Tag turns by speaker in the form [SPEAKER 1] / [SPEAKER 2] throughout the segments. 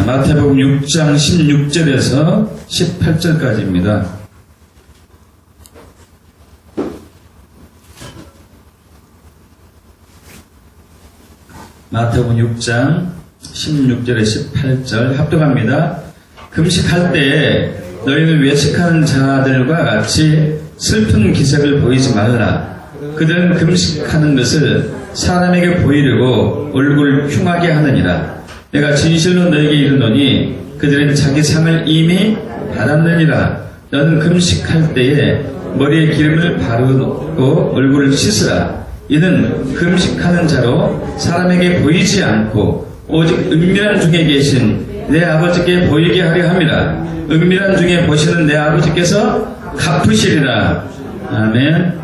[SPEAKER 1] 마태복음 6장 16절에서 18절까지입니다. 마태복음 6장 16절에 18절 합독합니다. 금식할 때에 너희는 외식하는 자들과 같이 슬픈 기색을 보이지 말라. 그들은 금식하는 것을 사람에게 보이려고 얼굴을 흉하게 하느니라. 내가 진실로 너에게 이르노니 그들은 자기 상을 이미 받았느니라. 너는 금식할 때에 머리에 기름을 바르고 얼굴을 씻으라. 이는 금식하는 자로 사람에게 보이지 않고 오직 은밀한 중에 계신 내 아버지께 보이게 하려 함이라. 은밀한 중에 보시는 내 아버지께서 갚으시리라. 아멘.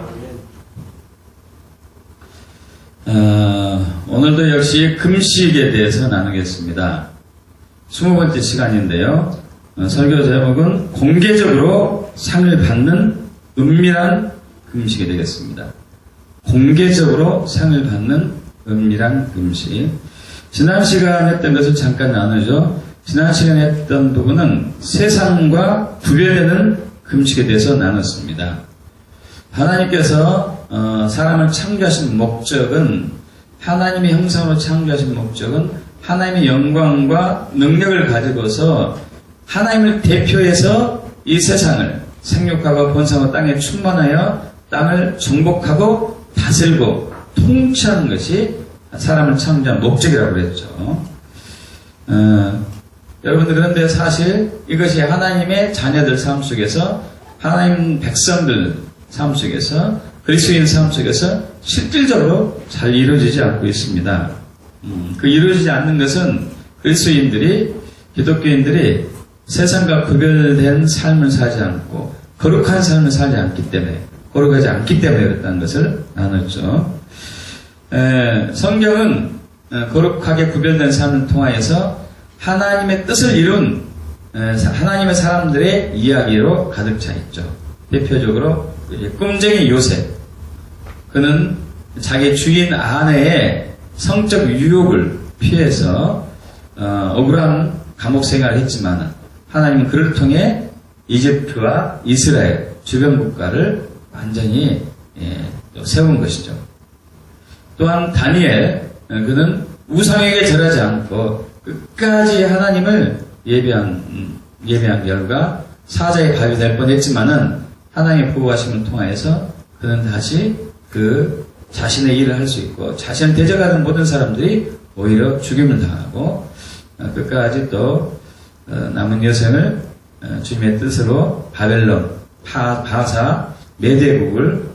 [SPEAKER 1] 오늘도 역시 금식에 대해서 나누겠습니다. 20번째 시간인데요. 설교 제목은 공개적으로 상을 받는 은밀한 금식이 되겠습니다. 공개적으로 상을 받는 은밀한 금식. 지난 시간에 했던 것을 잠깐 나누죠. 지난 시간에 했던 부분은 세상과 구별되는 금식에 대해서 나눴습니다. 하나님께서 사람을 창조하신 목적은, 하나님의 형상으로 창조하신 목적은 하나님의 영광과 능력을 가지고서 하나님을 대표해서 이 세상을 생육하고 번성하고 땅에 충만하여 땅을 정복하고 다스리고 통치하는 것이 사람을 창조한 목적이라고 그랬죠. 여러분들, 그런데 사실 이것이 하나님의 자녀들 삶 속에서, 하나님 백성들 삶 속에서, 그리스도인 삶 속에서 실질적으로 잘 이루어지지 않고 있습니다. 그 이루어지지 않는 것은 그리스도인들이, 기독교인들이 세상과 구별된 삶을 살지 않고 거룩한 삶을 살지 않기 때문에, 거룩하지 않기 때문에 그렇다는 것을 나눴죠. 성경은 거룩하게 구별된 삶을 통하여서 하나님의 뜻을 이룬 하나님의 사람들의 이야기로 가득 차 있죠. 대표적으로 꿈쟁이 요셉, 그는 자기 주인 아내의 성적 유혹을 피해서 억울한 감옥 생활을 했지만 하나님은 그를 통해 이집트와 이스라엘 주변 국가를 완전히 세운 것이죠. 또한 다니엘, 그는 우상에게 절하지 않고 끝까지 하나님을 예배한 결과 사자의 밥이 될 뻔했지만은 하나님의 보호하심을 통하여서 그는 다시 그 자신의 일을 할 수 있고, 자신을 대적하는 모든 사람들이 오히려 죽임을 당하고, 끝까지 또 남은 여생을 주님의 뜻으로 바벨론, 바사, 메대국을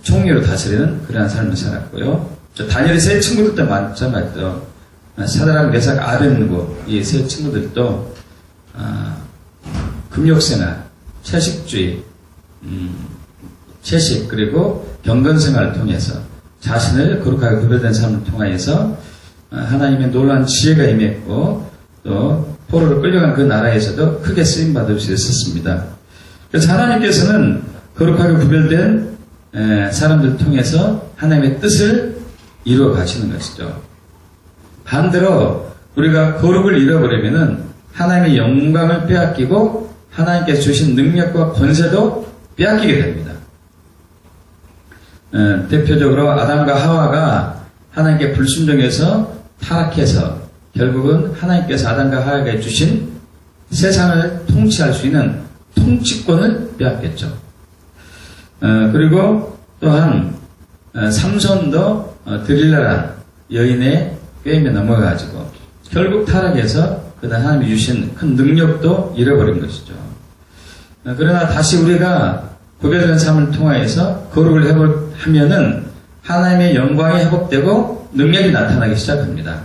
[SPEAKER 1] 총리로 다스리는 그러한 삶을 살았고요. 다니엘의 세 친구들도 마찬가지죠. 사드락, 메삭, 아벳느고, 이 세 친구들도 금욕생활, 채식주의, 채식, 그리고 경건생활을 통해서 자신을 거룩하게 구별된 삶을 통하여서 하나님의 놀라운 지혜가 임했고, 또 포로로 끌려간 그 나라에서도 크게 쓰임받을 수 있었습니다. 그래서 하나님께서는 거룩하게 구별된 사람들을 통해서 하나님의 뜻을 이루어 가시는 것이죠. 반대로 우리가 거룩을 잃어버리면은 하나님의 영광을 빼앗기고 하나님께서 주신 능력과 권세도 빼앗기게 됩니다. 대표적으로 아담과 하와가 하나님께 불순종해서 타락해서 결국은 하나님께서 아담과 하와에게 주신 세상을 통치할 수 있는 통치권을 빼앗겼죠. 그리고 또한 삼손도 드릴라란 여인의 꾀임에 넘어가지고 결국 타락해서 그다음 하나님이 주신 큰 능력도 잃어버린 것이죠. 그러나 다시 우리가 구별된 삶을 통하여서 거룩을 하면은 하나님의 영광이 회복되고 능력이 나타나기 시작합니다.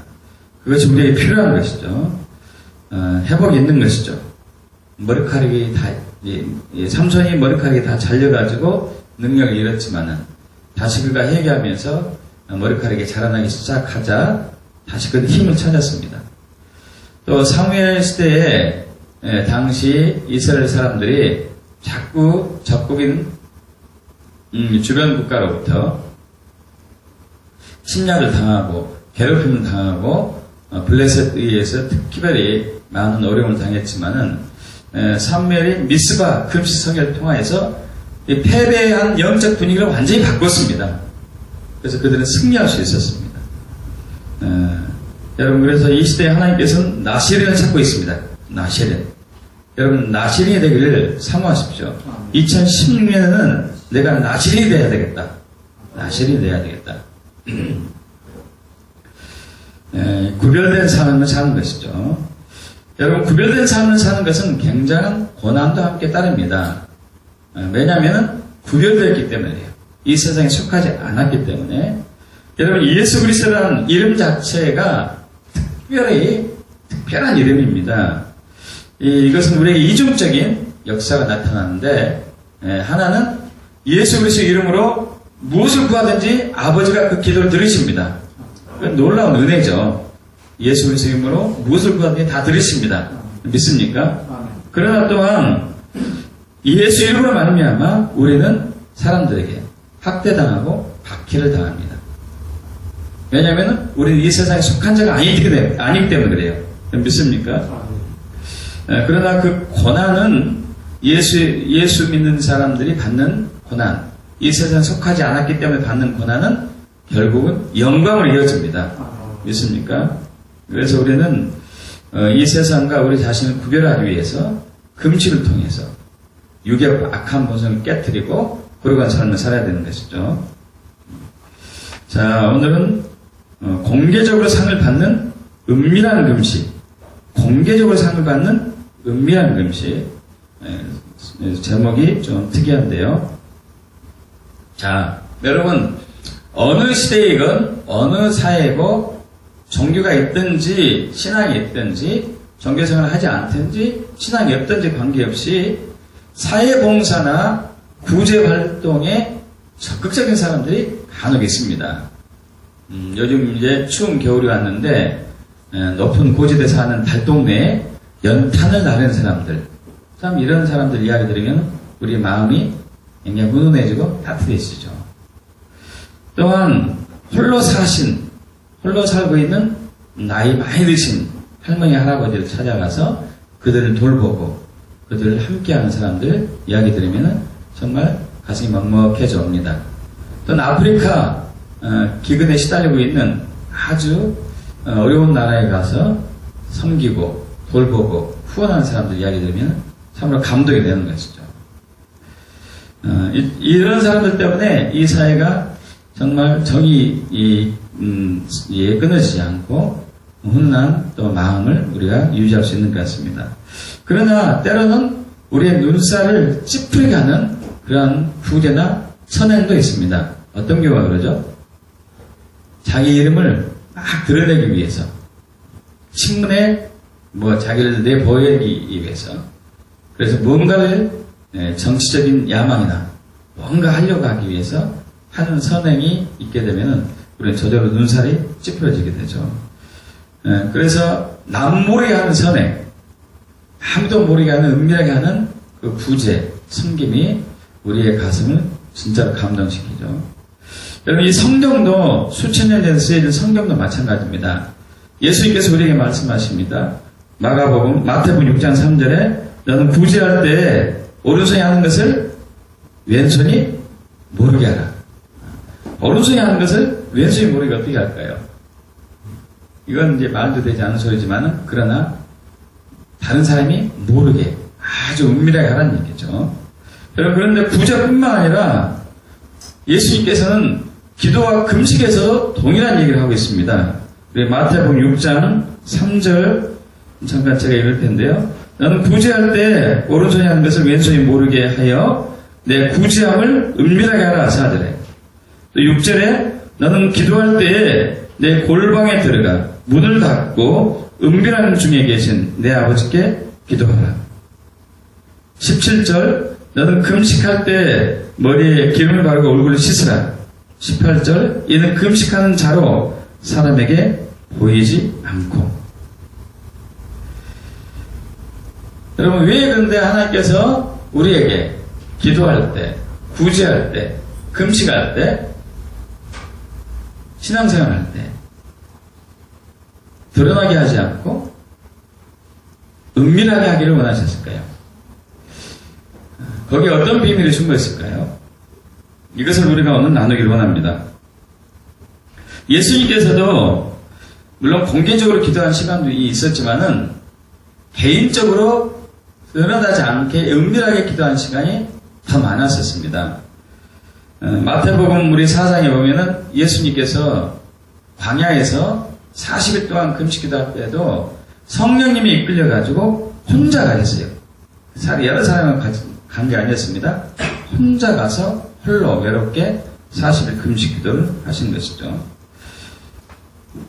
[SPEAKER 1] 그것이 우리에게 필요한 것이죠. 회복이 있는 것이죠. 머리카락이 다, 삼손이 머리카락이 다 잘려가지고 능력을 잃었지만은 다시 그가 회개하면서 머리카락이 자라나기 시작하자 다시 그 힘을 찾았습니다. 또 사무엘 시대에 당시 이스라엘 사람들이 자꾸 적국인 주변 국가로부터 침략을 당하고 괴롭힘을 당하고 블레셋에 의해서 특별히 많은 어려움을 당했지만은 사무엘이 미스바 금식 성회를 통하여서 이 패배한 영적 분위기를 완전히 바꿨습니다. 그래서 그들은 승리할 수 있었습니다. 여러분, 그래서 이 시대에 하나님께서는 나시린을 찾고 있습니다. 나시린. 여러분, 나시린이 되기를 사모하십시오. 2016년에는 내가 나시린이 돼야 되겠다. 나시린이 돼야 되겠다. 구별된 삶을 사는 것이죠. 여러분, 구별된 삶을 사는 것은 굉장한 고난도 함께 따릅니다. 왜냐하면 구별되었기 때문이에요. 이 세상에 속하지 않았기 때문에. 여러분, 예수 그리스도라는 이름 자체가 특별한 이름입니다. 이것은 우리에게 이중적인 역사가 나타나는데, 하나는 예수 그리스도 이름으로 무엇을 구하든지 아버지가 그 기도를 들으십니다. 놀라운 은혜죠. 예수 그리스도 이름으로 무엇을 구하든지 다 들으십니다. 믿습니까? 그러나 또한 예수 이름으로 말미암아 우리는 사람들에게 학대당하고 박해를 당합니다. 왜냐하면 우리는 이 세상에 속한 자가 아니기 때문에 그래요. 믿습니까? 그러나 그 고난은 예수 믿는 사람들이 받는 고난, 이 세상에 속하지 않았기 때문에 받는 고난은 결국은 영광으로 이어집니다. 믿습니까? 그래서 우리는 이 세상과 우리 자신을 구별하기 위해서 금식을 통해서 육의 악한 본성을 깨뜨리고 거룩한 삶을 살아야 되는 것이죠. 자, 오늘은 공개적으로 상을 받는 은밀한 금식, 공개적으로 상을 받는 은밀한 금식. 제목이 좀 특이한데요. 자, 여러분, 어느 시대이건 어느 사회고 종교가 있든지 신앙이 있든지 종교생활을 하지 않든지 신앙이 없든지 관계없이 사회봉사나 구제활동에 적극적인 사람들이 간혹 있습니다. 요즘 이제 추운 겨울이 왔는데 높은 고지대 사는 달동네에 연탄을 나르는 사람들, 참 이런 사람들 이야기 들으면 우리 마음이 굉장히 훈훈해지고 따뜻해지죠. 또한 홀로 살고 있는 나이 많이 드신 할머니 할아버지를 찾아가서 그들을 돌보고 그들을 함께하는 사람들 이야기 들으면 정말 가슴이 먹먹해져 옵니다. 또는 아프리카 기근에 시달리고 있는 아주 어려운 나라에 가서 섬기고 돌보고 후원하는 사람들 이야기 들으면 참으로 감동이 되는 것이죠. 이런 사람들 때문에 이 사회가 정말 정이 끊어지지 않고 훈훈한 또 마음을 우리가 유지할 수 있는 것 같습니다. 그러나 때로는 우리의 눈살을 찌푸리게 하는 그런 후제나 선행도 있습니다. 어떤 경우가 그러죠? 자기 이름을 막 드러내기 위해서 신문에 자기를 내보이기 위해서 그래서 뭔가를 정치적인 야망이나 뭔가 하려고 하기 위해서 하는 선행이 있게 되면 우리는 저절로 눈살이 찌푸려지게 되죠. 그래서 남 모르게 하는 선행, 아무도 모르게 하는 은밀하게 하는 그 구제, 섬김이 우리의 가슴을 진짜로 감동시키죠. 여러분, 이 성경도 수천 년 전에 쓰여진 성경도 마찬가지입니다. 예수님께서 우리에게 말씀하십니다. 마태복음 6장 3절에 너는 구제할 때 오른손이 하는 것을 왼손이 모르게 하라. 오른손이 하는 것을 왼손이 모르게 어떻게 할까요? 이건 이제 말도 되지 않은 소리지만은 그러나 다른 사람이 모르게 아주 은밀하게 하라는 얘기죠. 여러분, 그런데 구제뿐만 아니라 예수님께서는 기도와 금식에서도 동일한 얘기를 하고 있습니다. 마태복음 6장 3절 잠깐 제가 읽을 텐데요. 너는 구제할 때 오른손이 하는 것을 왼손이 모르게 하여 내 구제함을 은밀하게 하라 하사하더래. 또 6절에 너는 기도할 때에 내 골방에 들어가 문을 닫고 은밀한 중에 계신 내 아버지께 기도하라. 17절 너는 금식할 때 머리에 기름을 바르고 얼굴을 씻으라. 18절 이는 금식하는 자로 사람에게 보이지 않고. 여러분, 왜 그런데 하나님께서 우리에게 기도할 때, 구제할 때, 금식할 때, 신앙생활할 때 드러나게 하지 않고 은밀하게 하기를 원하셨을까요? 거기에 어떤 비밀이 숨어있을까요? 이것을 우리가 오늘 나누기를 원합니다. 예수님께서도 물론 공개적으로 기도한 시간도 있었지만은 개인적으로 드러나지 않게 은밀하게 기도한 시간이 더 많았었습니다. 마태복음 우리 4장에 보면은 예수님께서 광야에서 40일 동안 금식 기도할 때도 성령님이 이끌려가지고 혼자 가셨어요. 여러 사람을 간 게 아니었습니다. 혼자 가서 홀로 외롭게 40일 금식 기도를 하신 것이죠.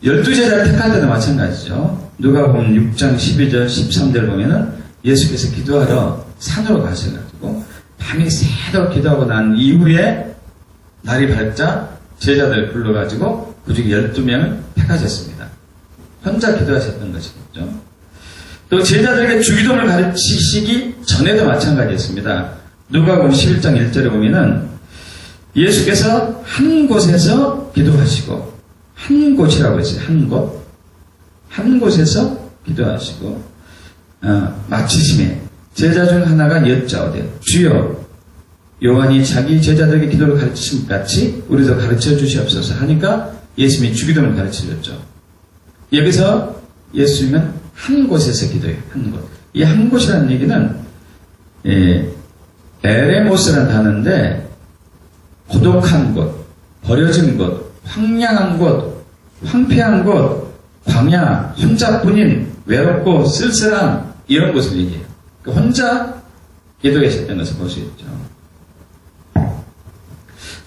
[SPEAKER 1] 12제자를 택할 때도 마찬가지죠. 누가복음 6장 12절 13절 보면은 예수께서 기도하러 산으로 가셔가지고 밤이 새도록 기도하고 난 이후에 날이 밝자 제자들 불러가지고 그 중에 12명을 택하셨습니다. 혼자 기도하셨던 것이겠죠. 또 제자들에게 주기도를 가르치시기 전에도 마찬가지였습니다. 누가복음 11장 1절에 보면은 예수께서 한 곳에서 기도하시고 한 곳이라고 했어요. 한 곳에서 기도하시고 마치심에 제자 중 하나가 여짜오되 주여 요한이 자기 제자들에게 기도를 가르치신 것 같이 우리도 가르쳐 주시옵소서 하니까 예수님이 주기도를 가르치셨죠. 여기서 예수님은 한 곳에서 기도해요. 한 곳. 이 한 곳이라는 얘기는 에레모스라는 단어인데 고독한 곳, 버려진 곳, 황량한 곳, 황폐한 곳, 광야, 혼자뿐인 외롭고 쓸쓸한 이런 곳을 얘기해요. 그러니까 혼자 기도하셨던 것을 볼 수 있죠.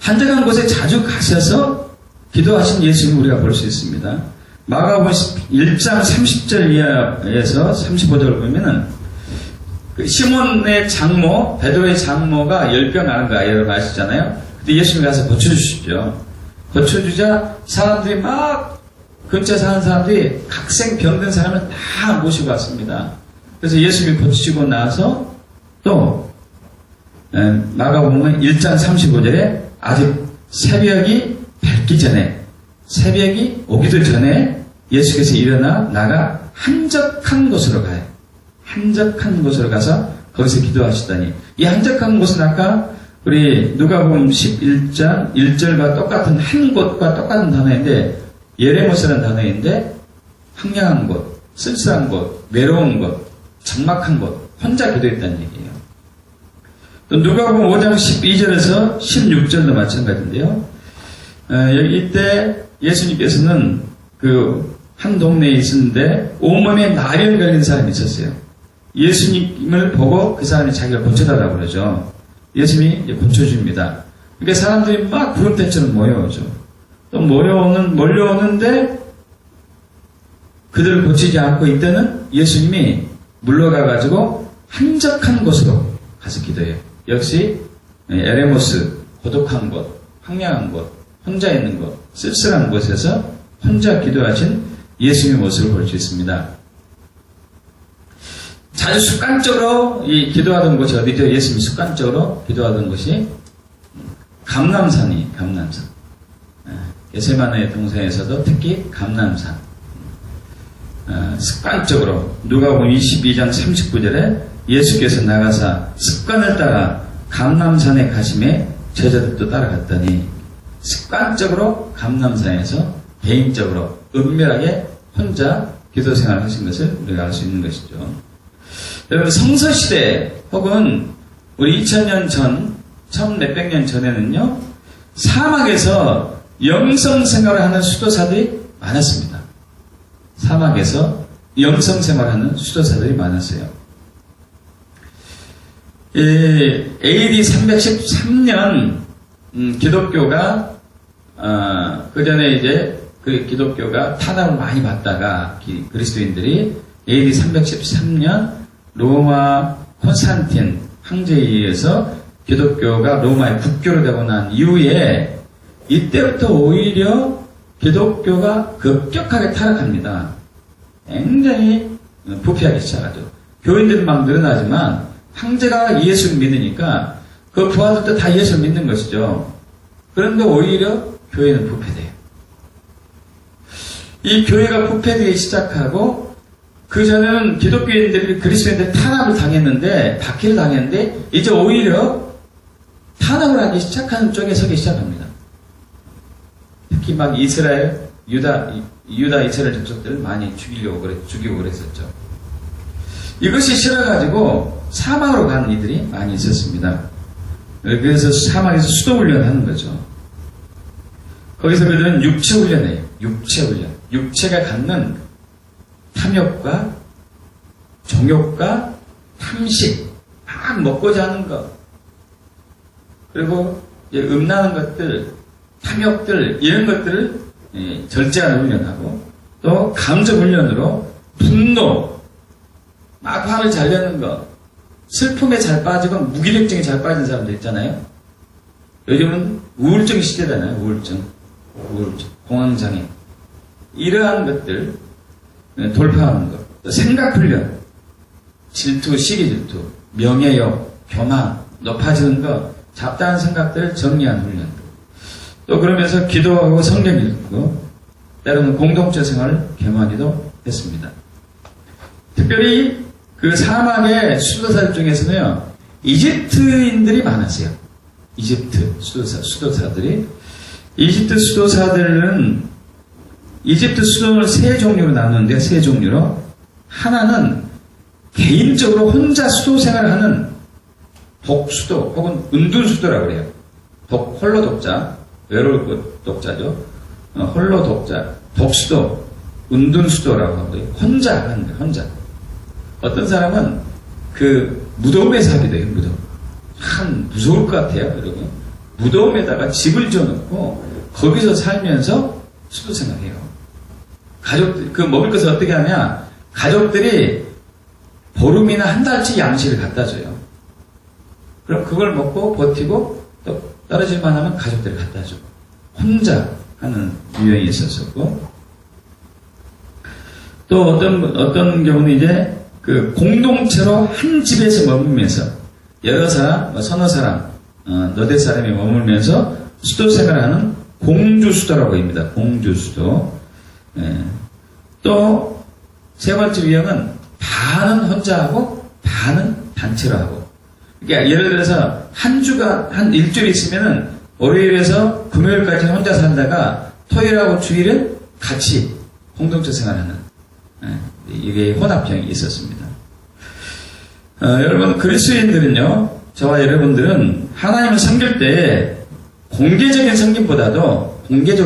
[SPEAKER 1] 한적한 곳에 자주 가셔서 기도하신 예수님을 우리가 볼 수 있습니다. 마가복음 1장 30절 이하에서 35절을 보면은 그 시몬의 장모, 베드로의 장모가 10병 나는 거 여러분 아시잖아요. 근데 예수님이 가서 고쳐주시죠. 고쳐주자 사람들이 막 근처에 사는 사람들이 각생 병든 사람을 다 모시고 왔습니다. 그래서 예수님이 고치시고 나서 또 마가복음 1장 35절에 아직 새벽이 밝기 전에 새벽이 오기도 전에 예수께서 일어나 나가 한적한 곳으로 가요. 한적한 곳으로 가서 거기서 기도하시다니 이 한적한 곳은 아까 우리 누가복음 11장 1절과 똑같은 한 곳과 똑같은 단어인데 예레모스라는 단어인데 황량한 곳, 쓸쓸한 곳, 외로운 곳, 적막한 곳 혼자 기도했다는 얘기예요. 또 누가복음 5장 12절에서 16절도 마찬가지인데요. 이때 예수님께서는 그 한 동네에 있었는데 온몸에 나병 걸린 사람이 있었어요. 예수님을 보고 그 사람이 자기가 고쳐달라고 그러죠. 예수님이 고쳐줍니다. 그러니까 사람들이 막 구름대처럼 몰려오죠. 또 몰려오는데 그들을 고치지 않고 이때는 예수님이 물러가가지고 한적한 곳으로 가서 기도해요. 역시 에레모스, 고독한 곳, 황량한 곳, 혼자 있는 곳, 쓸쓸한 곳에서 혼자 기도하신 예수님의 모습을 볼 수 있습니다. 자주 습관적으로 기도하던 곳이 어디죠? 예수님이 습관적으로 기도하던 곳이 감람산이 감람산. 게세마네 동산에서도 특히 감람산. 습관적으로 누가복음 22장 39절에 예수께서 나가사 습관을 따라 감람산에 가심에 제자들도 따라갔더니 습관적으로 감람산에서 개인적으로 은밀하게 혼자 기도 생활을 하신 것을 우리가 알 수 있는 것이죠. 여러분 성서시대 혹은 우리 2000년 전, 1000몇백 년 전에는요 사막에서 영성생활을 하는 수도사들이 많았습니다. 사막에서 영성생활을 하는 수도사들이 많았어요. AD 313년 기독교가 그 전에 이제 그 기독교가 탄압을 많이 받다가 그리스도인들이 AD 313년 로마 콘스탄틴 황제에 의해서 기독교가 로마의 국교로 되고 난 이후에 이때부터 오히려 기독교가 급격하게 타락합니다. 굉장히 부패하기 시작하죠. 교인들은 막 늘어나지만 황제가 예수를 믿으니까 그 부하들도 다 예수를 믿는 것이죠. 그런데 오히려 교회는 부패돼요. 이 교회가 부패되기 시작하고 그 전에는 기독교인들이 그리스도인들 탄압을 당했는데 박해를 당했는데 이제 오히려 탄압을 하기 시작하는 쪽에 서기 시작합니다. 특히 막 이스라엘, 유다 이스라엘 족속들을 많이 죽이고 그랬었죠. 이것이 싫어가지고 사막으로 가는 이들이 많이 있었습니다. 그래서 사막에서 수도훈련을 하는 거죠. 거기서 그들은 육체훈련이에요. 육체훈련. 육체가 갖는 탐욕과 정욕과 탐식, 막 먹고자 하는 것, 그리고 음란한 것들, 탐욕들, 이런 것들을 절제하는 훈련하고, 또 감정훈련으로 분노, 막 화를 잘 내는 것, 슬픔에 잘 빠지고 무기력증에 잘 빠진 사람들 있잖아요. 요즘은 우울증 시대잖아요. 우울증, 공황장애. 이러한 것들 돌파하는 것. 또 생각훈련, 질투, 시기질투, 명예욕, 교만, 높아지는 것, 잡다한 생각들을 정리하는 훈련. 또 그러면서 기도하고 성경 읽고 때로는 공동체 생활을 겸하기도 했습니다. 특별히 그 사막의 수도사들 중에서는요, 이집트인들이 많았어요. 이집트 수도사들이. 이집트 수도사들은 이집트 수도를 세 종류로 나누는데, 세 종류로. 하나는 개인적으로 혼자 수도 생활을 하는 독수도 혹은 은둔수도라고 그래요. 홀로 독자, 외로울 독자죠. 홀로 독자, 독수도, 은둔수도라고 하고요. 혼자 하는 거예요. 혼자. 어떤 사람은 그 무덤에 사기도 해요. 무덤. 참 무서울 것 같아요. 여러분. 무덤에다가 집을 지어놓고 거기서 살면서 수도 생활해요. 가족들, 그 먹을 것을 어떻게 하냐? 가족들이 보름이나 한 달치 양식을 갖다 줘요. 그럼 그걸 먹고 버티고 또 떨어질만 하면 가족들이 갖다 주고. 혼자 하는 유형이 있었었고, 또 어떤 경우는 이제 그 공동체로 한 집에서 머물면서 여러 사람, 서너 사람, 너댓 사람이 머물면서 수도 생활하는 공주수도라고 합니다. 공주수도. 또 세 번째 유형은 반은 혼자 하고 반은 단체로 하고. 그러니까 예를 들어서 한 주가 한 일주일 있으면은 월요일에서 금요일까지는 혼자 산다가 토요일하고 주일은 같이 공동체 생활하는, 이게 혼합형이 있었습니다. 여러분, 그리스도인들은요, 저와 여러분들은 하나님을 섬길 때 공개적으로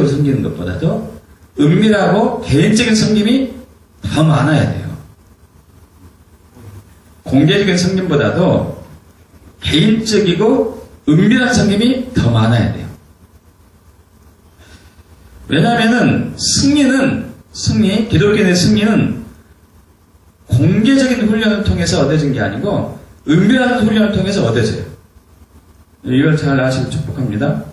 [SPEAKER 1] 섬기는 것보다도 은밀하고 개인적인 섬김이 더 많아야 돼요. 공개적인 섬김보다도 개인적이고 은밀한 섬김이 더 많아야 돼요. 왜냐하면은 기독교인의 승리는 공개적인 훈련을 통해서 얻어진 게 아니고 은밀한 훈련을 통해서 얻어져요. 이걸 잘 아시길 축복합니다.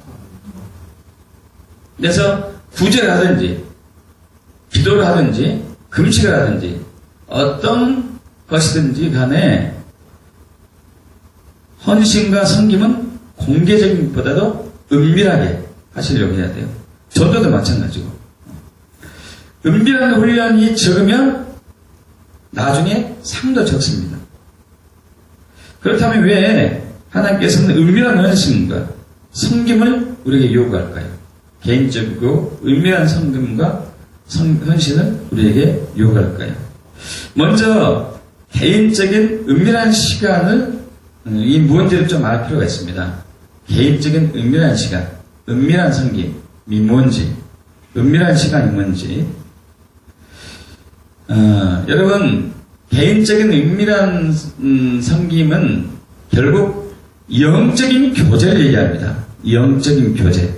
[SPEAKER 1] 그래서 구제를 하든지 기도를 하든지 금식을 하든지 어떤 것이든지 간에 헌신과 섬김은 공개적인 것보다도 은밀하게 하시려고 해야 돼요. 전도도 마찬가지고. 은밀한 훈련이 적으면 나중에 상도 적습니다. 그렇다면 왜 하나님께서는 은밀한 헌신과 섬김을 우리에게 요구할까요? 개인적이고 은밀한 섬김과 헌신을 우리에게 요구할까요? 먼저 개인적인 은밀한 시간을 이 무언지를 좀 알 필요가 있습니다. 개인적인 은밀한 시간, 은밀한 섬김이 뭔지, 은밀한 시간이 뭔지. 여러분, 개인적인 은밀한 섬김은 결국 영적인 교제를 얘기합니다. 영적인 교제.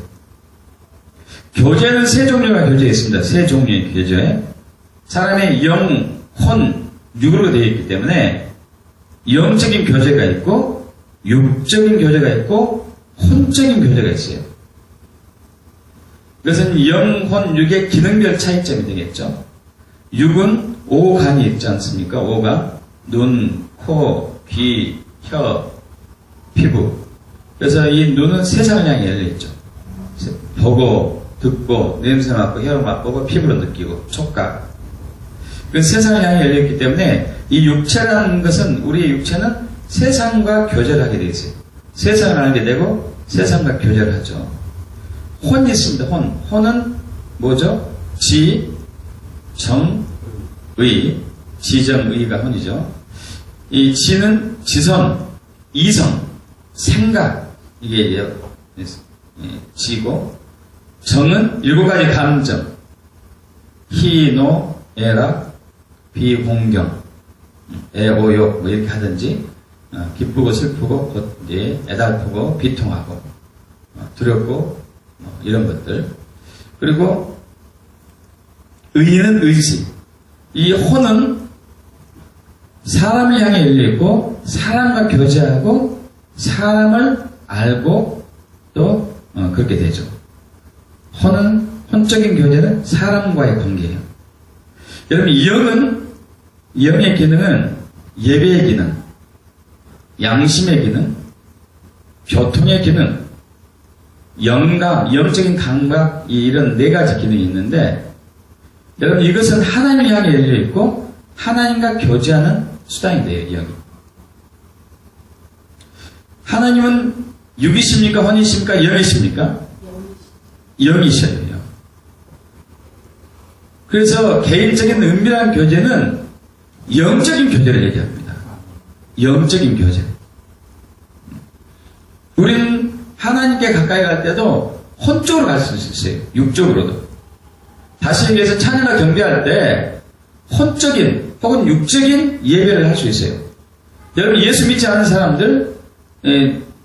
[SPEAKER 1] 교제는 세 종류가 교제가 있습니다. 세 종류의 교제. 사람의 영, 혼, 육으로 되어 있기 때문에 영적인 교제가 있고 육적인 교제가 있고 혼적인 교제가 있어요. 그것은 영, 혼, 육의 기능별 차이점이 되겠죠. 육은 오간이 있지 않습니까? 오가 눈, 코, 귀, 혀, 피부. 그래서 이 눈은 세상을 향해 열려있죠. 보고 듣고, 냄새 맡고, 혀로 맛보고, 피부로 느끼고, 촉각. 그 세상을 향해 열려있기 때문에 이 육체라는 것은, 우리의 육체는 세상과 교절하게 되어 있어요. 세상을 알게 되고 세상과 교절하죠. 혼이 있습니다. 혼은 뭐죠? 지, 정, 의. 지정의가 혼이죠. 이 지는 지성, 이성, 생각, 이게 지고, 정은 7가지 감정, 희, 노, 애락, 비공경, 애오욕, 뭐 이렇게 하든지, 기쁘고 슬프고, 이제 애달프고, 비통하고, 두렵고, 이런 것들. 그리고, 의는 의지. 이 혼은 사람을 향해 열려있고, 사람과 교제하고, 사람을 알고, 또, 그렇게 되죠. 혼적인 교제는 사람과의 관계예요. 여러분, 영의 기능은 예배의 기능, 양심의 기능, 교통의 기능, 영감, 영적인 감각, 이런 4가지 기능이 있는데, 여러분, 이것은 하나님을 향해 열려있고, 하나님과 교제하는 수단이 돼요, 영이. 하나님은 육이십니까? 혼이십니까? 영이십니까? 영이셔요. 그래서 개인적인 은밀한 교제는 영적인 교제를 얘기합니다. 영적인 교제. 우리는 하나님께 가까이 갈 때도 혼적으로 갈 수 있어요. 육적으로도. 다시 얘기해서 찬양과 경배할 때 혼적인 혹은 육적인 예배를 할 수 있어요. 여러분, 예수 믿지 않는 사람들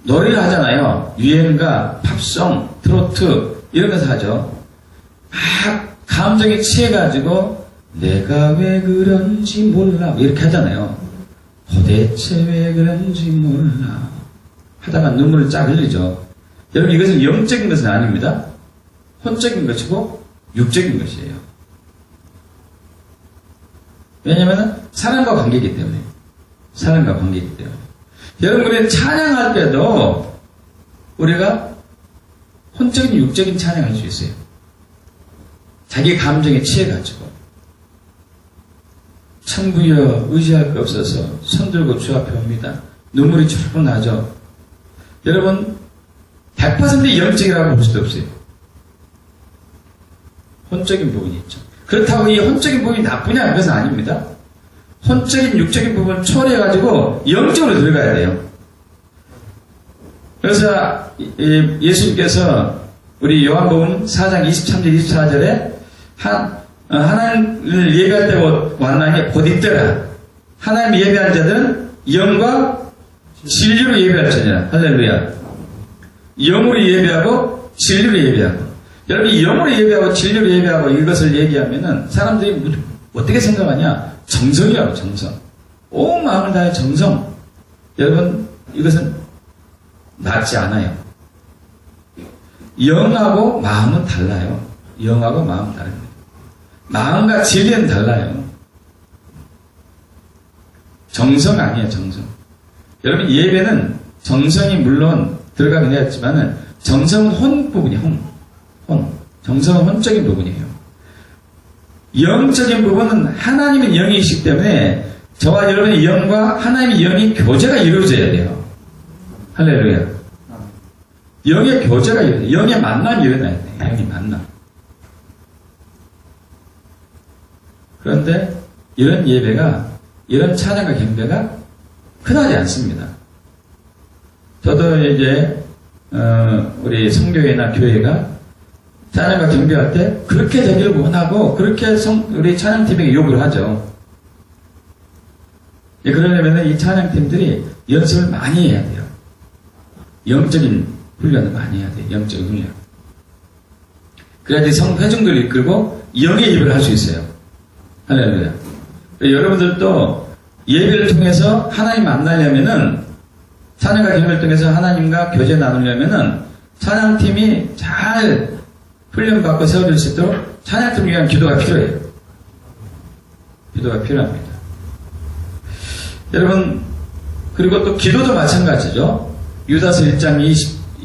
[SPEAKER 1] 노래를 하잖아요. 유행가, 팝송, 트로트 이런 것을 하죠. 막 감정에 취해가지고 내가 왜 그런지 몰라 이렇게 하잖아요. 도대체 왜 그런지 몰라 하다가 눈물을 쫙 흘리죠. 여러분, 이것은 영적인 것은 아닙니다. 혼적인 것이고 육적인 것이에요. 왜냐하면 사람과 관계이기 때문에. 사람과 관계이기 때문에. 여러분, 우리는 찬양할 때도 우리가 혼적인 육적인 찬양할 수 있어요. 자기 감정에 취해가지고 천부여 의지할 거 없어서 손들고 주 앞에 옵니다. 눈물이 주르륵 나죠. 여러분, 100% 영적이라고 볼 수도 없어요. 혼적인 부분이 있죠. 그렇다고 이 혼적인 부분이 나쁘냐 그것은 아닙니다. 혼적인 육적인 부분을 초월해가지고 영적으로 들어가야 돼요. 그래서 예수님께서 우리 요한복음 4장 23절 24절에 하나님을 예배할 때 왔나니 곧 있더라. 하나님 예배한 자들은 영과 진리로 예배할 자냐. 할렐루야. 영으로 예배하고 진리로 예배하고. 여러분, 이 영으로 예배하고 진리로 예배하고 이것을 얘기하면은 사람들이 어떻게 생각하냐? 정성이라고, 정성. 온 마음을 다해 정성. 여러분, 이것은 맞지 않아요. 영하고 마음은 달라요. 영하고 마음은 다릅니다. 마음과 진리는 달라요. 정성 아니에요, 정성. 여러분, 예배는 정성이 물론 들어가긴 했지만은 정성은 혼 부분이에요, 혼. 정성은 혼적인 부분이에요. 영적인 부분은 하나님은 영이시기 때문에 저와 여러분의 영과 하나님의 영이 교제가 이루어져야 돼요. 할렐루야. 영의 교제가 이루어져야 돼요. 영의 만남이 일어나야 돼요. 영의 만남. 그런데 이런 예배가, 이런 찬양과 경배가 흔하지 않습니다. 저도 이제 우리 성교회나 교회가 찬양과 경배할 때 그렇게 되기를 원하고 그렇게 우리 찬양팀에게 요구를 하죠. 그러려면 이 찬양팀들이 연습을 많이 해야 돼요. 영적인 훈련을 많이 해야 돼요. 영적인 훈련. 그래야지 회중들을 이끌고 영의 예배를 할 수 있어요. 할렐루야. 여러분들도 예배를 통해서 하나님 만나려면은, 찬양과 경배를 통해서 하나님과 교제 나누려면은 찬양팀이 잘 훈련받고 세워질 수 있도록 찬양팀을 위한 기도가 필요해요. 기도가 필요합니다. 여러분, 그리고 또 기도도 마찬가지죠. 유다서 1장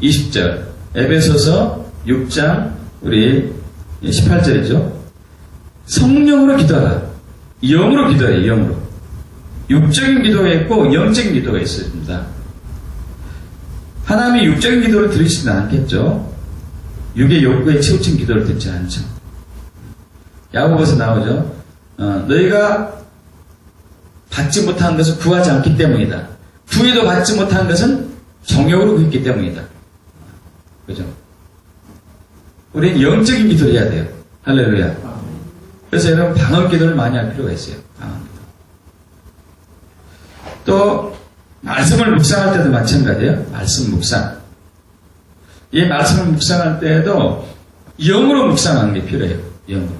[SPEAKER 1] 20절, 에베소서 6장 우리 18절이죠. 성령으로 기도하라. 영으로 기도해요. 영으로. 육적인 기도가 있고 영적인 기도가 있습니다. 하나님이 육적인 기도를 들으시지는 않겠죠. 육의 욕구에 치우친 기도를 듣지 않죠. 야고보서 나오죠. 너희가 받지 못한 것을 구하지 않기 때문이다. 구해도 받지 못한 것은 정욕으로 구했기 때문이다. 그죠? 우리는 영적인 기도를 해야 돼요. 할렐루야. 그래서 여러분 방언 기도를 많이 할 필요가 있어요. 방언 기도. 또 말씀을 묵상할 때도 마찬가지예요. 말씀 묵상. 이 말씀을 묵상할 때에도 영으로 묵상하는 게 필요해요. 영으로.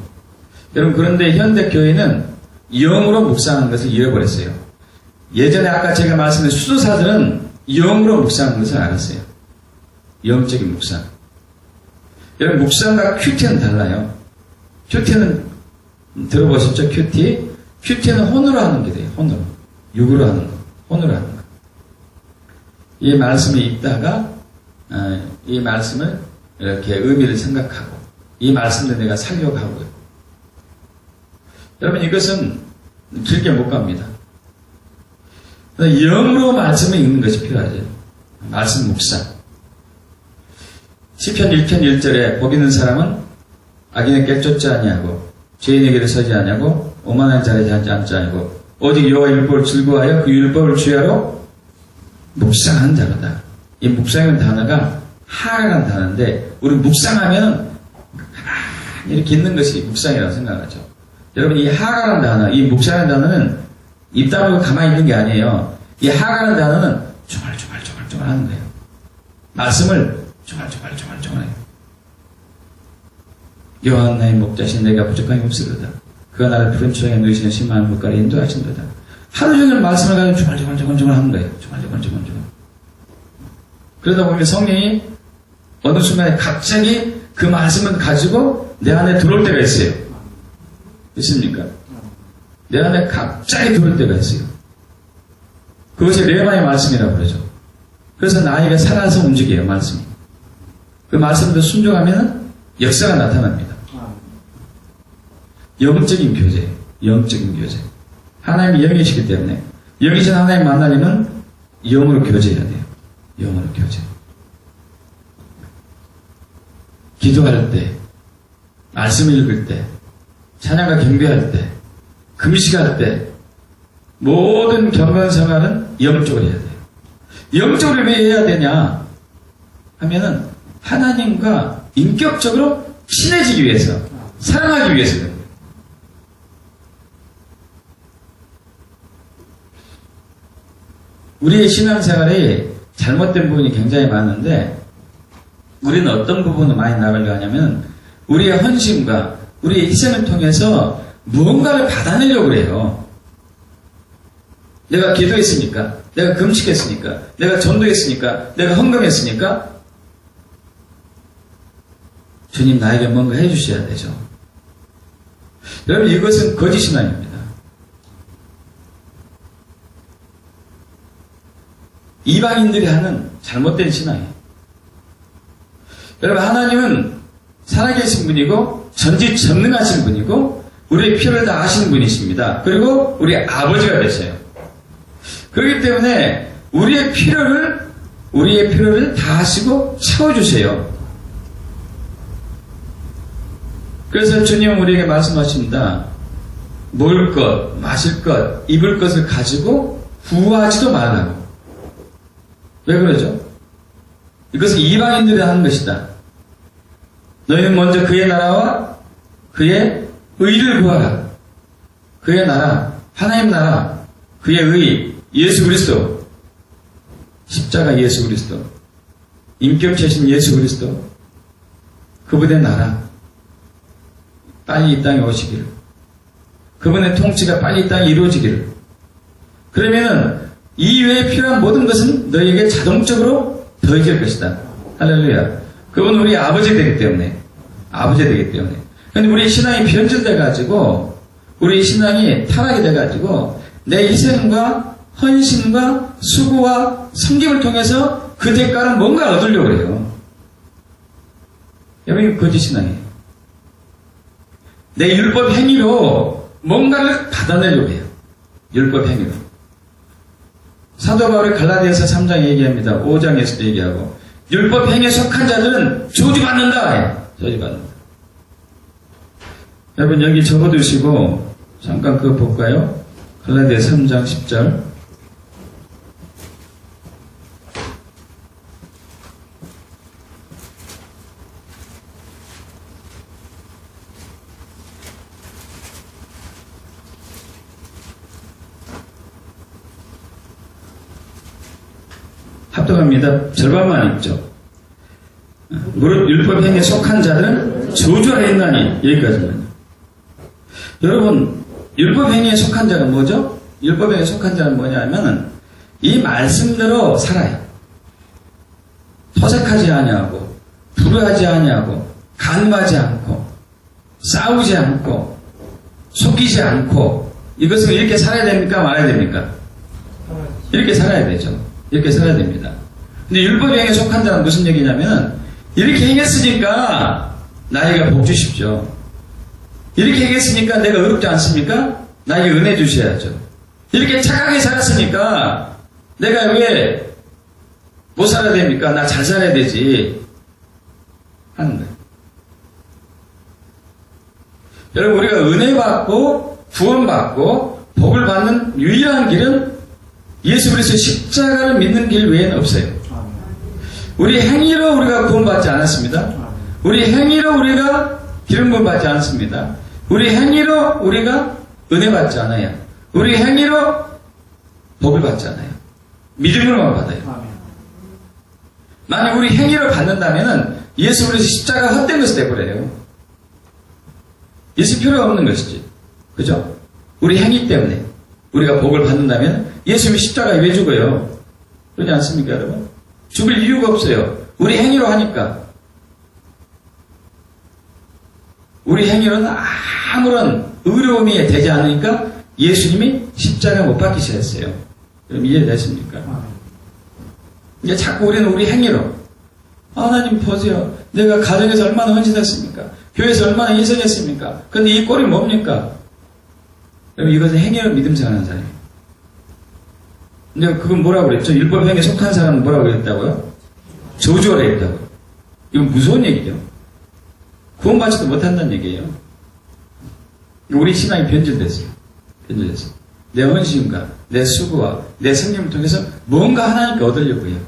[SPEAKER 1] 여러분 그런데 현대 교회는 영으로 묵상하는 것을 잃어버렸어요. 예전에 아까 제가 말씀드린 수도사들은 영으로 묵상하는 것을 알았어요. 영적인 묵상. 여러분 묵상과 큐티는 달라요. 큐티는 들어보셨죠? 큐티. 큐티는 혼으로 하는 기도예요. 혼으로. 육으로 하는 거. 혼으로 하는 거. 이 말씀을 읽다가 이 말씀을 이렇게 의미를 생각하고 이 말씀을 내가 살려고 하고요. 여러분 이것은 길게 못 갑니다. 영으로 말씀을 읽는 것이 필요하죠. 말씀 묵상. 시편 1편 1절에 복 있는 사람은 악인에게 쫓지 아니하고 죄인에게로 서지 아니하고 오만한 자리에 앉지 아니하고 오직 여호와 율법을 즐거워하여 그 율법을 주야로 묵상한 자로다. 이 묵상이라는 단어가 하라는 단어인데 우리 묵상하면 이렇게 있는 것이 묵상이라고 생각하죠. 여러분 이 하라는 단어, 이 묵상이라는 단어는 입 다물고 가만히 있는 게 아니에요. 이 하라는 단어는 조말조말 하는 거예요. 말씀을 조말조말 해요. 여호와 나의 목자신 내가 부족함이 없으리로다. 그가 나를 푸른 초장에 누이시는 신망의 물가를 인도하신도다. 하루 종일 말씀을 가지고 조말조말 하는 거예요. 조말조말. 그러다 보면 성령이 어느 순간에 갑자기 그 말씀을 가지고 내 안에 들어올 때가 있어요. 있습니까? 내 안에 갑자기 들어올 때가 있어요. 그것이 레마의 말씀이라고 그러죠. 그래서 나에게 살아서 움직여요, 말씀이. 그 말씀도 순종하면 역사가 나타납니다. 영적인 교제예요. 영적인 교제. 하나님이 영이시기 때문에 영이신 하나님 만나려면 영으로 교제해야 돼요. 영어로 교제. 기도할 때, 말씀을 읽을 때, 찬양과 경배할 때, 금식할 때, 모든 경건 생활은 영적으로 해야 돼요. 영적으로 왜 해야 되냐 하면은 하나님과 인격적으로 친해지기 위해서, 사랑하기 위해서. 우리의 신앙생활이 잘못된 부분이 굉장히 많은데 우리는 어떤 부분을 많이 나가려고 하냐면 우리의 헌신과 우리의 희생을 통해서 무언가를 받아내려고 그래요. 내가 기도했으니까, 내가 금식했으니까, 내가 전도했으니까, 내가 헌금했으니까 주님 나에게 뭔가 해주셔야 되죠. 여러분 이것은 거짓 신앙입니다. 이방인들이 하는 잘못된 신앙이에요. 여러분 하나님은 살아계신 분이고 전지전능하신 분이고 우리의 필요를 다 아시는 분이십니다. 그리고 우리 아버지가 되셔요. 그렇기 때문에 우리의 필요를 다 하시고 채워주세요. 그래서 주님은 우리에게 말씀하십니다. 먹을 것, 마실 것, 입을 것을 가지고 구하지도 말라고. 왜 그러죠? 이것은 이방인들이 하는 것이다. 너희는 먼저 그의 나라와 그의 의를 구하라. 그의 나라, 하나님 나라, 그의 의, 예수 그리스도, 십자가 예수 그리스도, 인격체신 예수 그리스도, 그분의 나라, 빨리 이 땅에 오시기를, 그분의 통치가 빨리 이 땅에 이루어지기를. 그러면은 이 외에 필요한 모든 것은 너희에게 자동적으로 더해질 것이다. 할렐루야. 그분은 우리 아버지 되기 때문에. 근데 우리 신앙이 변질돼가지고, 우리 신앙이 타락이 돼가지고, 내 희생과 헌신과 수고와 섬김을 통해서 그 대가를 뭔가 얻으려고 해요. 여러분, 이거 거짓신앙이에요. 내 율법 행위로 뭔가를 받아내려고 해요. 율법 행위로. 사도 바울이 갈라디아서 3장 얘기합니다. 5장에서도 얘기하고, 율법 행위에 속한 자들은 저주받는다. 저주받는다. 여러분, 여기 적어두시고 잠깐 그거 볼까요? 갈라디아 3장 10절. 합독합니다. 절반만 읽죠. 무릇 율법 행위에 속한 자들은 저주 아래 있나니. 여기까지만. 여러분, 율법 행위에 속한 자는 뭐죠? 율법 행위에 속한 자는 뭐냐면은 이 말씀대로 살아요. 토색하지 아니하고, 불효하지 아니하고, 간과하지 않고, 싸우지 않고, 속이지 않고. 이것은 이렇게 살아야 됩니까? 말아야 됩니까? 이렇게 살아야 되죠. 이렇게 살아야 됩니다. 근데 율법 행위에 속한 자는 무슨 얘기냐면, 이렇게 행했으니까 나에게 복 주십시오. 이렇게 행했으니까 내가 어렵지 않습니까? 나에게 은혜 주셔야죠. 이렇게 착하게 살았으니까 내가 왜 못 살아야 됩니까? 나 잘 살아야 되지. 하는 거예요. 여러분, 우리가 은혜 받고 구원 받고 복을 받는 유일한 길은 예수 그리스도의 십자가를 믿는 길 외에는 없어요. 우리 행위로 우리가 구원받지 않았습니다. 우리 행위로 우리가 기름 부음 받지 않습니다. 우리 행위로 우리가 은혜 받지 않아요. 우리 행위로 복을 받지 않아요. 믿음으로만 받아요. 만약 우리 행위로 받는다면 예수 그리스도 십자가 헛된 것이 되버려요. 예수 필요가 없는 것이지. 그죠? 우리 행위 때문에 우리가 복을 받는다면 예수님이 십자가에 왜 죽어요? 그러지 않습니까, 여러분? 죽을 이유가 없어요. 우리 행위로 하니까. 우리 행위로는 아무런 의로움이 되지 않으니까 예수님이 십자가 못 박히셨어요. 그럼 이해되십니까? 이제 자꾸 우리는 우리 행위로, 하나님 보세요. 내가 가정에서 얼마나 헌신했습니까? 교회에서 얼마나 인성했습니까? 근데 이 꼴이 뭡니까? 그럼 이것은 행위로 믿음 생활하는 사람이에요. 근데 그건 뭐라고 그랬죠? 율법 행위에 속한 사람은 뭐라고 그랬다고요? 저주하라 했다고요. 이건 무서운 얘기죠. 구원받지도 못한다는 얘기예요. 우리 신앙이 변질됐어요. 변질됐어요. 내 헌신과 내 수고와 내 생명을 통해서 뭔가 하나님께 얻으려고 해요.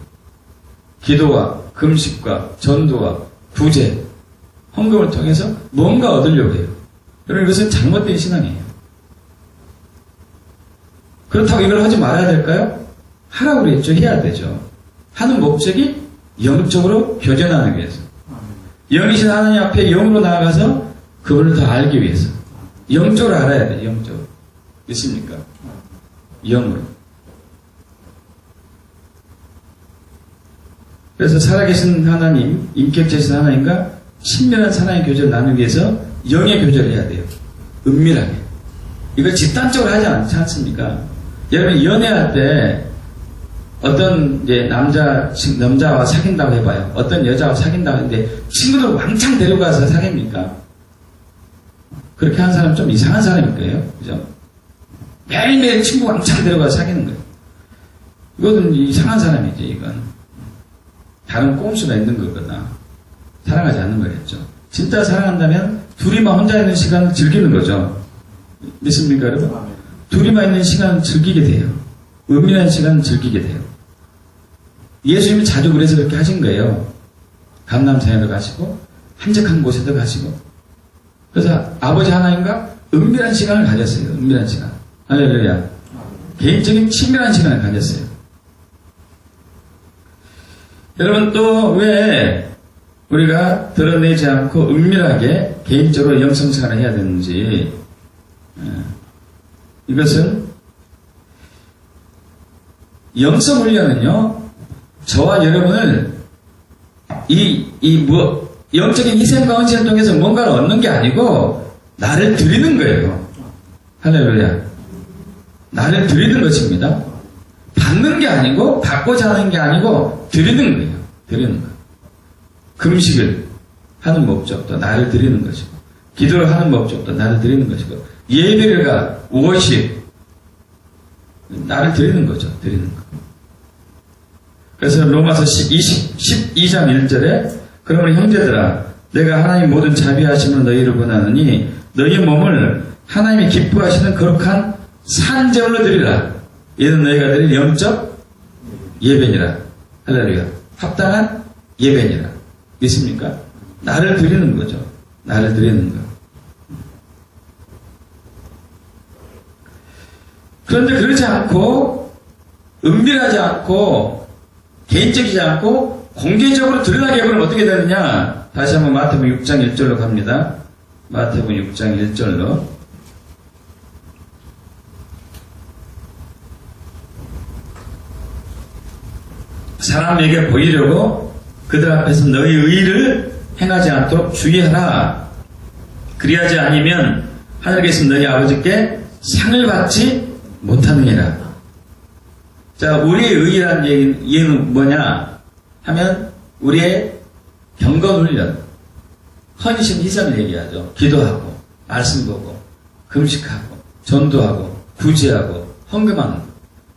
[SPEAKER 1] 기도와 금식과 전도와 구제, 헌금을 통해서 뭔가 얻으려고 해요. 여러분, 이것은 잘못된 신앙이에요. 그렇다고 이걸 하지 말아야 될까요? 하라고 그랬죠. 해야 되죠. 하는 목적이 영적으로 교전하기 위해서. 영이신 하나님 앞에 영으로 나아가서 그분을 더 알기 위해서. 영적으로 알아야 돼요. 영적으로. 있습니까? 영으로. 그래서 살아계신 하나님, 인격체신 하나님과 친밀한 사랑의 교제를 나누기 위해서 영의 교제를 해야 돼요. 은밀하게. 이거 집단적으로 하지 않지 않습니까? 여러분, 연애할 때 어떤 이제 남자와 사귄다고 해봐요. 어떤 여자와 사귄다고 하는데 친구들 왕창 데려가서 사깁니까? 그렇게 하는 사람 좀 이상한 사람일 거예요. 그죠? 매일매일 친구 왕창 데려가서 사귀는 거예요. 이거는 이상한 사람이지, 이건. 다른 꼼수가 있는 거거나 사랑하지 않는 거겠죠. 진짜 사랑한다면 둘이만 혼자 있는 시간을 즐기는 거죠. 믿습니까, 여러분? 둘이만 있는 시간을 즐기게 돼요. 은밀한 시간을 즐기게 돼요. 예수님이 자주 그래서 그렇게 하신 거예요. 감람산에도 가시고 한적한 곳에도 가시고. 그래서 아버지 하나님과 은밀한 시간을 가졌어요. 은밀한 시간. 할렐루야. 개인적인 친밀한 시간을 가졌어요. 여러분, 또 왜 우리가 드러내지 않고 은밀하게 개인적으로 영성생활을 해야 되는지, 이것은 영성훈련은요, 저와 여러분을 영적인 희생과 헌신을 통해서 뭔가를 얻는 게 아니고 나를 드리는 거예요. 할렐루야. 나를 드리는 것입니다. 받는 게 아니고 받고자 하는 게 아니고 드리는 거예요. 드리는 거. 금식을 하는 목적도 나를 드리는 것이고, 기도를 하는 목적도 나를 드리는 것이고, 예배가 워십, 나를 드리는 거죠. 드리는 거. 그래서 로마서 12장 1절에 그러면 형제들아 내가 하나님 모든 자비하심으로 너희를 권하느니 너희의 몸을 하나님이 기뻐하시는 거룩한 산제물로 드리라. 이는 너희가 드릴 영적 예배니라. 할렐루야. 합당한 예배니라. 믿습니까? 나를 드리는 거죠. 나를 드리는 거. 그런데 그렇지 않고 은밀하지 않고 개인적이지 않고 공개적으로 드러나게 해보면 어떻게 되느냐. 다시 한번 마태복음 6장 1절로 갑니다. 마태복음 6장 1절로. 사람에게 보이려고 그들 앞에서 너희 의를 행하지 않도록 주의하라. 그리하지 아니면 하늘에 계신 너희 아버지께 상을 받지 못하느니라. 자, 우리의 의의란 얘기는 뭐냐 하면 우리의 경건훈련, 헌신 희생을 얘기하죠. 기도하고 말씀 보고 금식하고 전도하고 구제하고 헌금하는 것,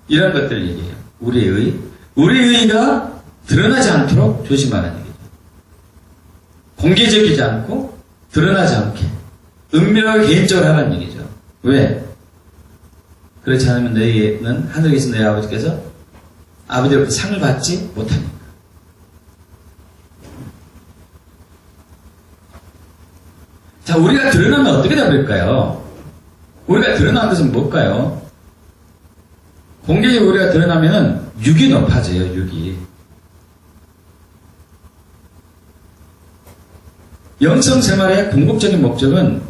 [SPEAKER 1] 이런 것들을 얘기해요. 우리의 의. 우리의 의의가 드러나지 않도록 조심하라는 얘기죠. 공개적이지 않고 드러나지 않게 은밀하게 개인적으로 하라는 얘기죠. 왜? 그렇지 않으면 너희는 하늘에 계신 너희 아버지께서 아버지로부터 상을 받지 못하니까. 자, 우리가 드러나면 어떻게 되버릴까요? 우리가 드러난 것은 뭘까요? 공개적으로 우리가 드러나면은 육이 높아져요, 육이. 영성 생활의 궁극적인 목적은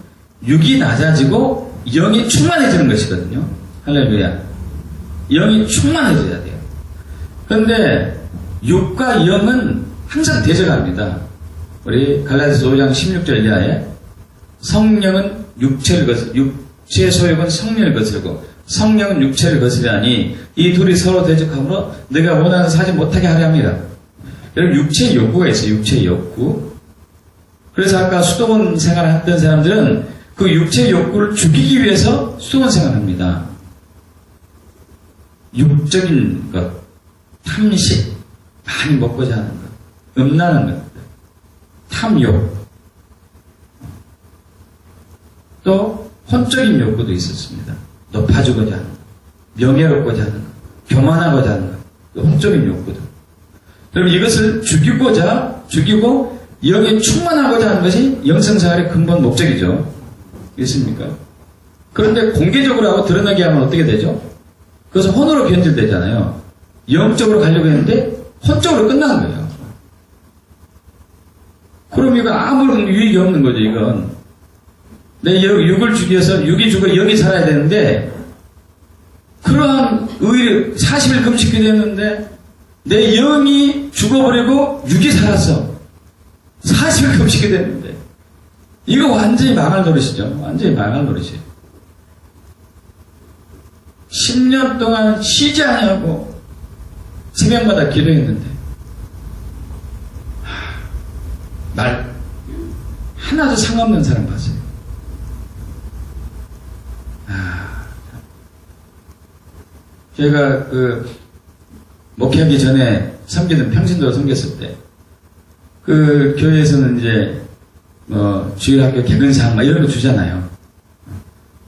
[SPEAKER 1] 육이 낮아지고 영이 충만해지는 것이거든요. 할렐루야. 영이 충만해져야 돼요. 그런데 육과 영은 항상 대적합니다. 우리 갈라디아서 5장 16절 이하에 성령은 육체를 거슬, 육체의 소욕은 성령을 거슬고 성령은 육체를 거스르니 이 둘이 서로 대적하므로 내가 원하는 사지 못하게 하려 합니다. 여러분, 육체의 욕구가 있어요. 육체의 욕구. 그래서 아까 수도원 생활을 했던 사람들은 그 육체의 욕구를 죽이기 위해서 수도원 생활을 합니다. 육적인 것, 탐식, 많이 먹고자 하는 것, 음란한 것들, 탐욕, 또 혼적인 욕구도 있었습니다. 높아지고자 하는 것, 명예롭고자 하는 것, 교만하고자 하는 것, 혼적인 욕구들. 여러분, 이것을 죽이고 영에 충만하고자 하는 것이 영성생활의 근본 목적이죠. 있습니까? 그런데 공개적으로 하고 드러나게 하면 어떻게 되죠? 그것은 혼으로 변질되잖아요. 영적으로 가려고 했는데 혼적으로 끝나는 거예요. 그럼 이거 아무런 유익이 없는 거죠, 이건. 내 육을 죽여서 육이 죽어 영이 살아야 되는데 그러한 의를 40일 금식기도 했는데 내 영이 죽어버리고 육이 살았어. 40일 금식기도 했는데 이거 완전히 망할 노릇이죠. 완전히 망할 노릇이에요. 10년 동안 쉬지 않냐고 새벽마다 기도했는데 날 하나도 상없는 사람 봤어요. 제가 목회하기 전에 섬기던 평신도로 섬겼을 때 그 교회에서는 이제 주일학교 개근상 이런 거 주잖아요.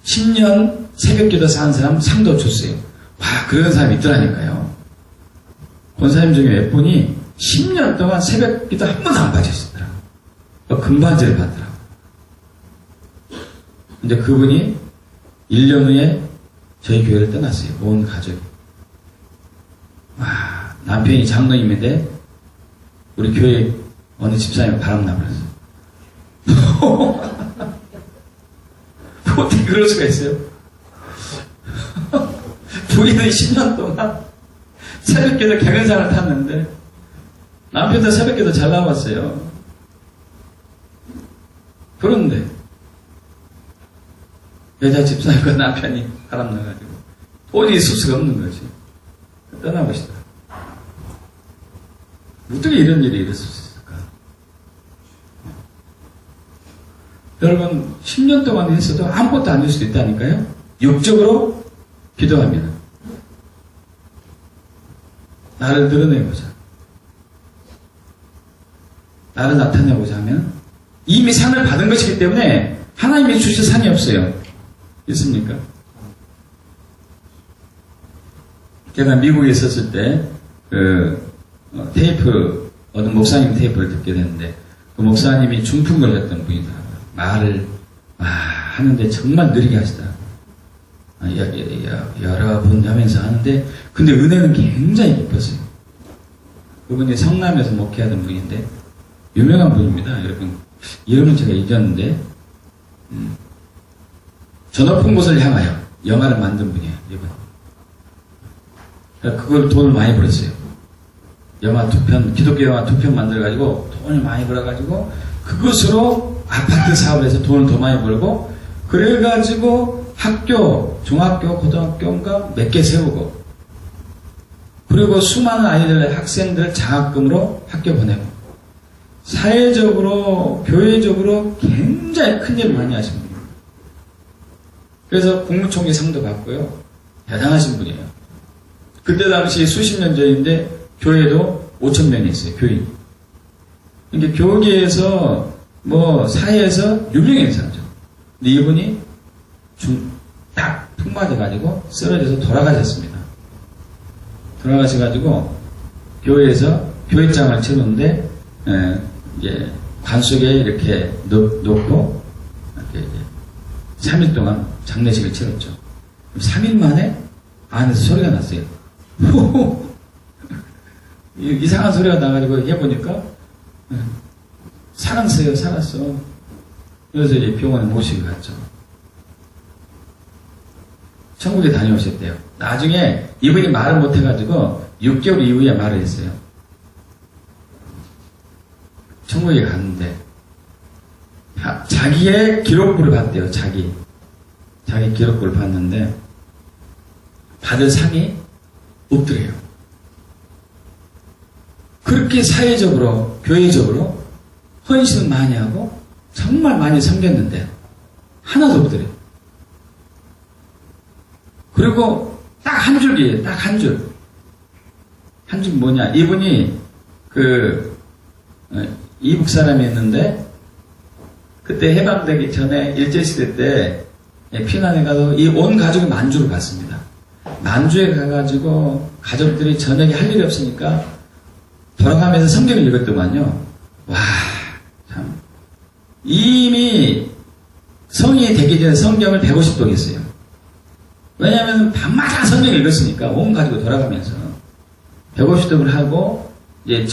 [SPEAKER 1] 10년 새벽기도 산 사람 상도 줬어요. 와, 그런 사람이 있더라니까요. 권사님 중에 몇 분이 10년 동안 새벽기도 한 번도 안 빠졌었더라고요. 금반지를 받더라고요. 근데 그분이 1년 후에 저희 교회를 떠났어요. 온 가족이. 와, 남편이 장로님인데 우리 교회 어느 집사님 바람나 버렸어요. 어떻게 그럴 수가 있어요? 부인은 10년 동안 새벽기도 개근상을 탔는데 남편도 새벽기도 잘 나왔어요. 그런데 여자 집사님과 남편이 바람나가지고 도저히 있을 수가 없는 거지. 떠나보시더라. 어떻게 이런 일이 있을 수 있을까? 여러분 10년 동안 했어도 아무것도 안 될 수도 있다니까요. 육적으로 기도하면 나를 드러내고자, 나를 나타내고자 하면 이미 상을 받은 것이기 때문에 하나님이 주실 상이 없어요. 있습니까? 제가 미국에 있었을 때 테이프, 어떤 목사님 테이프를 듣게 됐는데 그 목사님이 중풍 걸렸던 분이더라고요. 말을 하는데 정말 느리게 하시다. 여러 번 하면서 하는데 근데 은혜는 굉장히 깊었어요. 그분이 성남에서 목회하던 분인데 유명한 분입니다. 여러분 이름은 제가 잊었는데 저 높은 곳을 향하여 영화를 만든 분이에요. 이분. 그걸 돈을 많이 벌었어요. 영화 2편, 기독교 영화 2편 만들어가지고 돈을 많이 벌어가지고 그것으로 아파트 사업에서 돈을 더 많이 벌고 그래가지고 학교, 중학교, 고등학교인가 몇 개 세우고 그리고 수많은 아이들, 학생들 장학금으로 학교 보내고 사회적으로, 교회적으로 굉장히 큰 일을 많이 하신 분입니다. 그래서 국무총리 상도 받고요. 대단하신 분이에요. 그때 당시 수십 년 전인데 교회도 5,000명이 있어요. 교인. 그러니까 교계에서 사회에서 유명한 사람이죠. 근데 이분이 딱 푹 맞아가지고 쓰러져서 돌아가셨습니다. 돌아가셔가지고 교회에서 교회장을 치르는데 이제 관 속에 이렇게 놓고 이렇게 3일 동안 장례식을 치렀죠. 3일 만에 안에서 소리가 났어요. 이상한 소리가 나가지고 해보니까 살았어요. 살았어. 그래서 이제 병원에 모시고 갔죠. 천국에 다녀오셨대요. 나중에 이분이 말을 못해가지고 6개월 이후에 말을 했어요. 천국에 갔는데 자기의 기록부를 봤대요. 자기 기록부를 봤는데 받을 상이 없더래요. 그렇게 사회적으로 교회적으로 헌신을 많이 하고 정말 많이 섬겼는데 하나도 없더래요. 그리고 딱 한 줄이에요. 딱 한 줄. 한 줄 뭐냐. 이분이 이북 사람이었는데 그때 해방되기 전에 일제시대 때 피난해 가서 이 온 가족이 만주를 갔습니다. 만주에 가가지고 가족들이 저녁에 할 일이 없으니까 돌아가면서 성경을 읽었더만요. 와, 참. 이미 성인이 되기 전에 성경을 150독 했어요. 왜냐하면 밤마다 성경을 읽었으니까 온 가지고 돌아가면서 150독을 하고 이제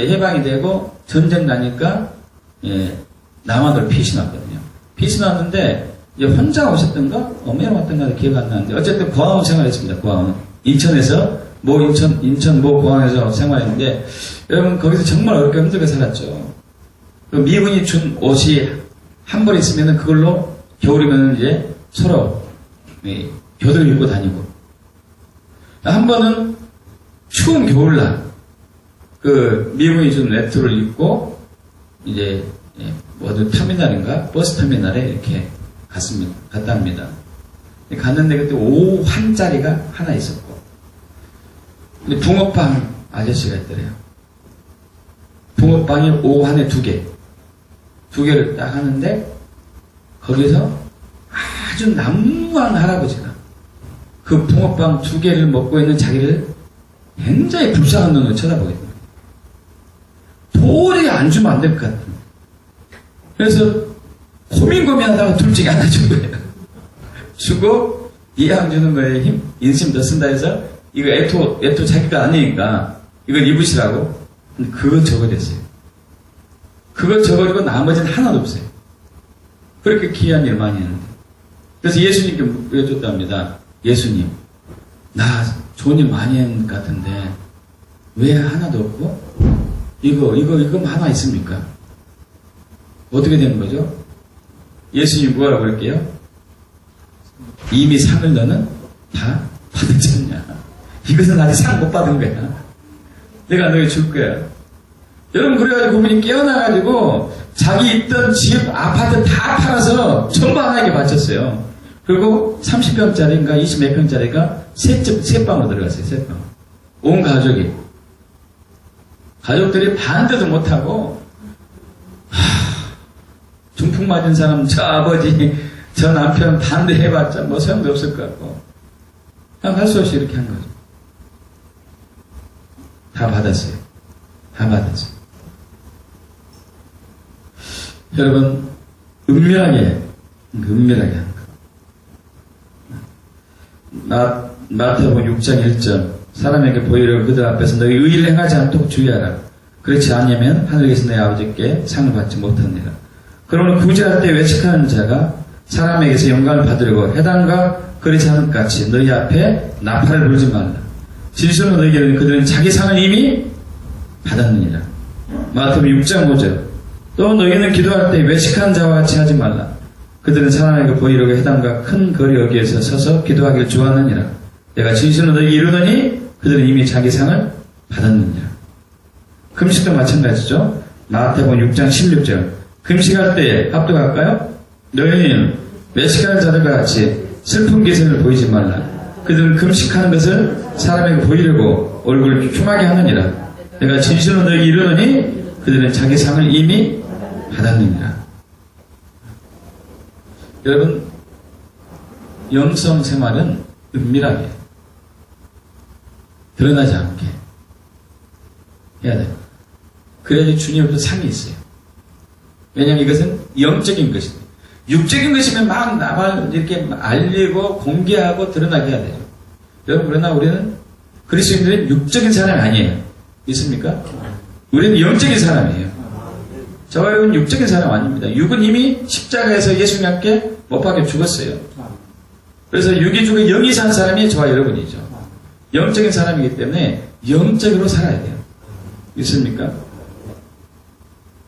[SPEAKER 1] 해방이 되고 전쟁 나니까 남한으로 피신 왔거든요. 피신 왔는데 이제 혼자 오셨던가 어머니랑 왔던가 기억 안 나는데 어쨌든 고아원 생활했습니다. 고아원 인천에서 인천 고아원에서 생활했는데 여러분 거기서 정말 어렵게 힘들게 살았죠. 그 미군이 준 옷이 한 벌 있으면 그걸로 겨울이면 이제 서로 곁을 입고 다니고 한 번은 추운 겨울날 그 미군이 준 외투를 입고 이제 어디 터미널인가 버스 터미널에 이렇게 갔다 합니다. 갔는데 그때 5환짜리가 하나 있었고 근데 붕어빵 아저씨가 있더래요. 붕어빵이 5환에 2개를 딱 하는데 거기서 아주 남무한 할아버지가 그 붕어빵 2개를 먹고 있는 자기를 굉장히 불쌍한 눈으로 쳐다보겠다. 도저히 안 주면 안 될 것 같아. 그래서 고민하다가 둘 중에 하나 준 거예요. 주고 이왕 주는 거에 인심 더 쓴다 해서 이거 애토 자기가 아니니까 이걸 입으시라고 그거 적어냈어요. 그거 적어주고 나머지는 하나도 없어요. 그렇게 귀한 일 많이 했는데 그래서 예수님께 물어줬답니다. 예수님 나 좋은 일 많이 한 것 같은데 왜 하나도 없고 이거 하나 있습니까? 어떻게 되는 거죠? 예수님 뭐라고 그럴게요? 이미 상을 너는 다 받았잖냐. 이것은 아직 상 못 받은 거야. 내가 너에게 줄 거야. 여러분 그래가지고 그분이 깨어나가지고 자기 있던 집, 아파트 다 팔아서 전부 하나님께 바쳤어요. 그리고 30평짜리인가 20 몇 평짜리가 세 방으로 들어갔어요. 세 방. 온 가족이. 가족들이 반대도 못하고 중풍 맞은 사람, 저 아버지, 저 남편 반대해봤자 뭐 소용도 없을 것 같고 그냥 할 수 없이 이렇게 한 거죠. 다 받았어요. 다 받았어요. 여러분, 은밀하게 한 거. 마태복음 6장 1절 사람에게 보이려고 그들 앞에서 너희 의의를 행하지 않도록 주의하라. 그렇지 않으면 하늘에 계신 내 아버지께 상을 받지 못하느니라. 그러므로 구제할 때 외식하는 자가 사람에게서 영광을 받으려고 해당과 그렇지 않은 것 같이 너희 앞에 나팔을 불지 말라. 진실로 너희에게는 그들은 자기 상을 이미 받았느니라. 마태복음 6장 5절 또 너희는 기도할 때 외식하는 자와 같이 하지 말라. 그들은 사람에게 보이려고 해당과 큰 거리 여기에서 서서 기도하기를 좋아하느니라. 내가 진실로 너희에게 이르노니 그들은 이미 자기 상을 받았느니라. 금식도 마찬가지죠. 마태복음 6장 16절 금식할 때에 합독할까요? 너희는 외식하는 자들과 같이 슬픈 기색을 보이지 말라. 그들은 금식하는 것을 사람에게 보이려고 얼굴을 흉하게 하느니라. 내가 진실로 너희에게 이르노니 그들은 자기 상을 이미 받았느니라. 여러분, 영성 생활은 은밀하게 드러나지 않게 해야 돼요. 그래야지 주님으로부터 상이 있어요. 왜냐하면 이것은 영적인 것입니다. 육적인 것이면 막 나만 이렇게 알리고 공개하고 드러나게 해야 돼요. 여러분, 그러나 우리는 그리스도인들은 육적인 사람이 아니에요. 있습니까? 우리는 영적인 사람이에요. 저와 여러분 육적인 사람 아닙니다. 육은 이미 십자가에서 예수님과 함께 못 박혀 죽었어요. 그래서 육이 죽어 영이 산 사람이 저와 여러분이죠. 영적인 사람이기 때문에 영적으로 살아야 돼요. 있습니까?